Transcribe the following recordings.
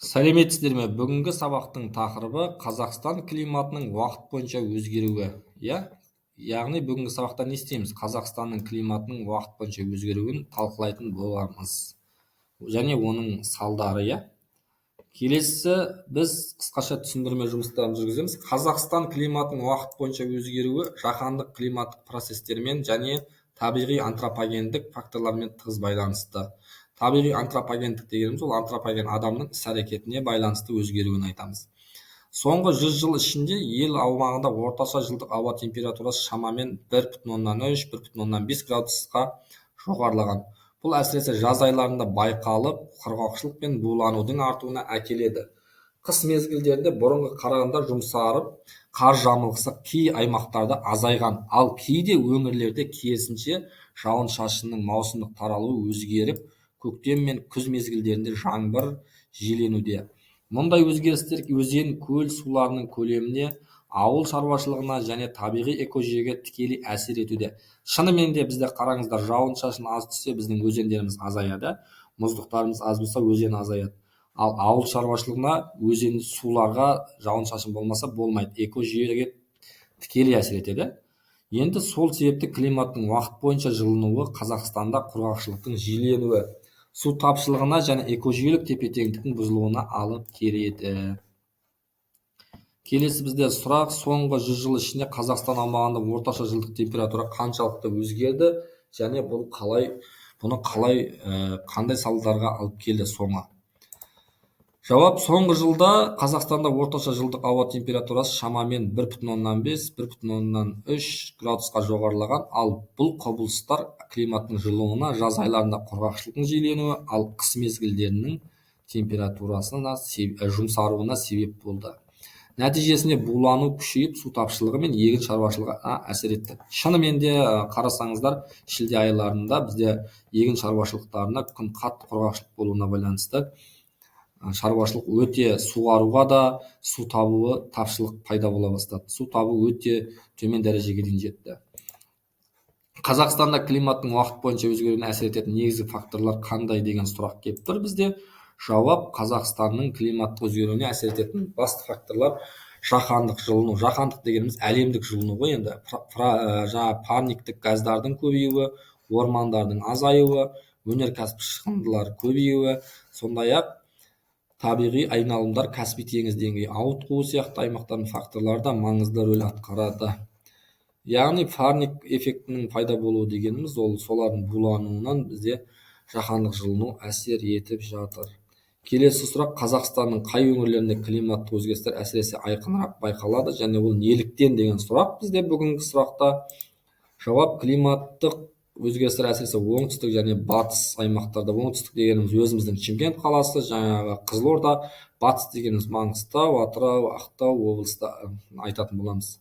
Сәлеметсіздер ме? Бүгінгі сабақтың тақырыбы Қазақстан климатының уақыт бойынша өзгеруі. Яғни бүгінгі сабақта не істейміз? Қазақстанның климатының уақыт бойынша өзгеруін талқылайтын боламыз. Және оның салдары. Келесі біз қысқаша түсіндірме жұмыстарын жүргіземіз. Қазақстан климатының уақыт бойынша өзгеруі жаһандық климаттық процестермен және табиғи антропогендік факторлармен тығыз байланысты. Табиғи антропогендік дегеніміз ол антропоген адамның іс-әрекетіне байланысты өзгеруін айтамыз. Соңғы 100 жыл ішінде ел аумағында орташа жылдық ауа температурасы шамамен 1,3-1,5 градусқа жоғарылаған. Бұл әсіресе жаз айларында байқалып, құрғақшылық пен буланудың артуына әкеледі. Қыс мезгілдерінде бұрынғы қарағанда жұмсарып, қар жамылғысы кей аймақтарда азайған, ал кейде өңірлерде керісінше жауын-шашынның маусымдық таралуы өзгеріп, көктем мен күз мезгілдерінде жаңбыр жиіленуде. Мұндай өзгерістер өзен, көл суларының көлеміне, ауыл шаруашылығына және табиғи экожүйеге тікелей әсер етуде. Шынымен де бізде қараңыздар, жауын-шашын аз түссе, біздің өзендеріміз азаяды, мұздықтарымыз аз болса, өзен азаяды. Ал ауыл шаруашылығына, өзен суларға жауын-шашын болмаса болмайды, экожүйеге тікелей әсер етеді. Енді сол себепті климаттың уақыт бойынша жылынуы Қазақстанда құрғақшылықтың жиіленуі, су тапшылығына және экожүйелік тепе-теңдіктің бұзылуына алып келеді. Келесі бізде сұрақ: соңғы 100 жыл ішінде Қазақстан аумағында орташа жылдық температура қаншалықты өзгерді және бұны қандай салдарға алып келді соңы? Жауап: соңғы жылда Қазақстанда орташа жылдық ауа температурасы шамамен 1,5-1,3 градусқа жоғарылаған, ал бұл құбылыстар климаттың жылынуына, жаз айларында құрғақшылықтың жиіленуі, ал қыс мезгілдерінің температурасына жұмсаруына себеп болды. Нәтижесінде булану күшейіп, су тапшылығы мен егін шаруашылығына әсер етті. Шынымен де қарасаңыздар, шілде айларында бізде егін шаруашылықтарына күн қатты құрғақшылық болуына байланысты шаруашылық өте суаруға да су табуы тапшылық пайда бола бастады. Су табу өте төмен дәрежеге дейін жетті. Қазақстанда климаттың уақыт бойынша өзгеруіне әсер ететін негізгі факторлар қандай деген сұрақ келіп тұр бізде. Жауап: Қазақстанның климаттық өзгеруіне әсер ететін басты факторлар жаһандық жылыну. Жаһандық дегеніміз әлемдік жылыну ғой енді. Парниктік газдардың көбеюі, ормандардың азаюы, өнеркәсіптік шығындылар көбеюі, сондай-ақ табиғи айналымдар, Каспий теңіз деңгейі ауытқуы сияқты аймақтардың факторлары да маңызды рөл атқарады. Яғни парник эффектінің пайда болуы дегеніміз ол солардың булануынан бізде жаһандық жылыну әсер етіп жатыр. Келесі сұрақ: Қазақстанның қай өңірлерінде климаттық өзгерістер әсіресе айқынырақ байқалады және ол неліктен деген сұрақ бізде бүгінгі сұрақта. Жауап: климаттық өзгерістер әсіресе оңтүстік және батыс аймақтарда. Оңтүстік дегеніміз өзіміздің Шымкент қаласы, жаңағы Қызылорда, батыс дегеніміз Маңғыстау, Атырау, Ақтау облыстарын айтатын боламыз.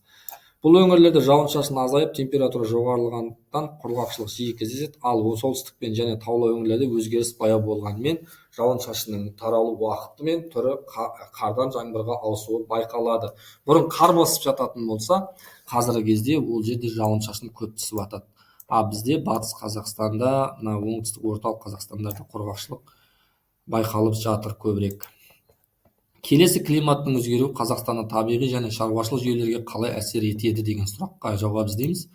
Бұл өңірлерде жауын-шашын азайып, температура жоғарылағандықтан құрғақшылық жиі кездеседі, ал солтүстік пен және таулы өңірлерде өзгеріс баяу болғанымен жауын-шашынның таралу уақыты мен түрі қардан жаңбырға ауысуы байқалады. Бұрын қар басып жататын болса, қазіргі кезде ол жерде жауын-шашын көп түсіп жатады. Бізде батыс Қазақстанда, оңтүстік орталық Қазақстандарда құрғақшылық байқалып жатыр көбірек. Келесі: климаттың өзгеруі Қазақстанда табиғи және шаруашылық жүйелерге қалай әсер етеді деген сұраққа жауап іздейміз.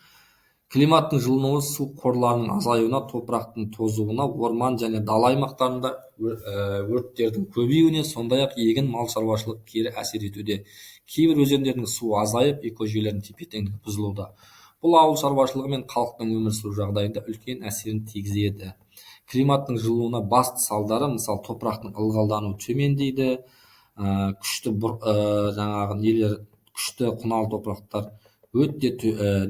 Климаттың жылынуы су қорларының азаюына, топырақтың тозуына, орман және дала аймақтарында өрттердің көбеюіне, сондай-ақ егін мал шаруашылығы кері әсер етуде. Кейбір өзендердің су азайып, экожүйелердің тепе-теңдігі бұзылуда. Бұл ауыл шаруашылығы мен халықтың өмір сүру жағдайында үлкен әсерін тигізеді. Климаттың жылынуына басты салдары, мысалы, топырақтың ылғалдануы төмендейді, күшті құнарлы топырақтар өте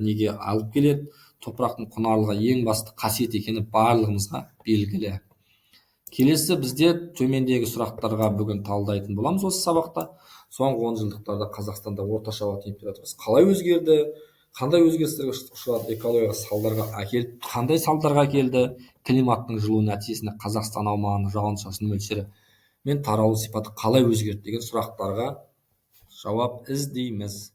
неге алып келеді. Топырақтың құнарлығы ең басты қасиет екені барлығымызға белгілі. Келесі бізде төмендегі сұрақтарға бүгін талдайтын боламыз осы сабақта. Соңғы 10 жылдықтарда Қазақстанда орташа ауа температурасы қалай өзгерді? Қандай өзгерістерге ұшырады? Экологияға салдарға әкелді? Қандай салдарға әкелді? Климаттың жылуы нәтижесінде Қазақстан аумағының жауын-шашын мөлшері мен таралу сипаты қалай өзгерді деген сұрақтарға жауап іздейміз.